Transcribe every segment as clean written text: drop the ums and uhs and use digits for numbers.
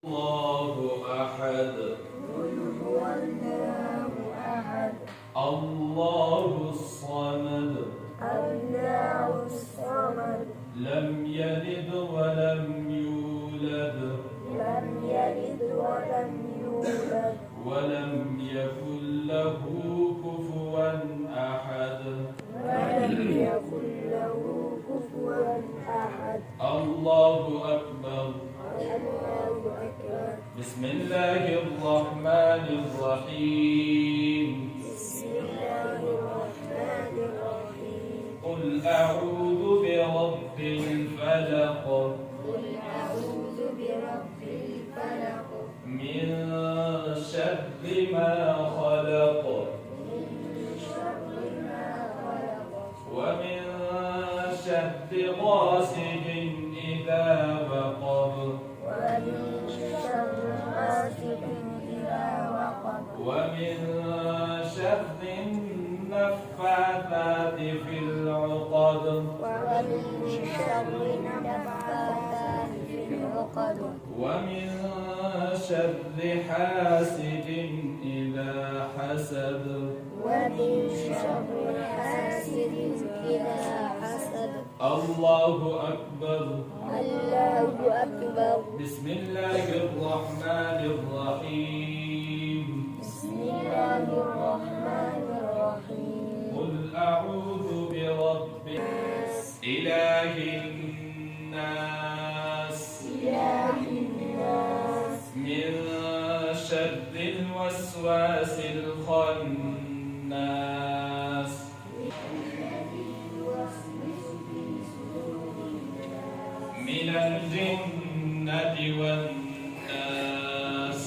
الله أحد قل هو الله أحد الله الصمد الله الصمد لم يلد ولم يولد لم يلد ولم يولد ولم يكن له كفوا أحد ولم يكن له كفوا أحد الله أكبر. الله أكبر. بسم الله الرحمن الرحيم. بسم الله الرحمن الرحيم. قل أعوذ برب الفلق قل أعوذ برب الفلق من شر ما خلق من شر ما خلق ومن شر غاسق إذا وقب ومن شر غاسق إذا وقب ومن شر النفاثات في العقد ومن شر النفاثات في العقد ومن شر حاسد إذا حسد ومن شر حاسد إذا حسد. الله أكبر. الله أكبر. بسم الله الرحمن الرحيم. بسم الله الرحمن الرحيم. قل أعوذ برب إله الناس إله الناس من شر الوسواس الخناس من الجنة والناس.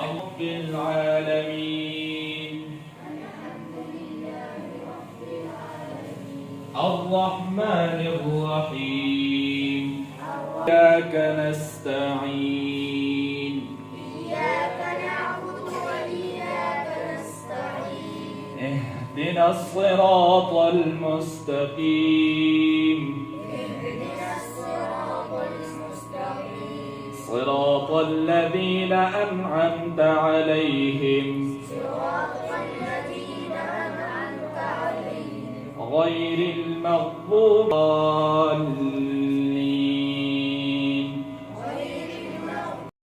رب العالمين الرحمن الرحيم إياك نستعين إياك نعبد وإياك نستعين. اهدنا الصراط المستقيم اهدنا الصراط المستقيم صراط الذين أنعمت عليهم صراط الذين أنعمت عليهم غير المغضوب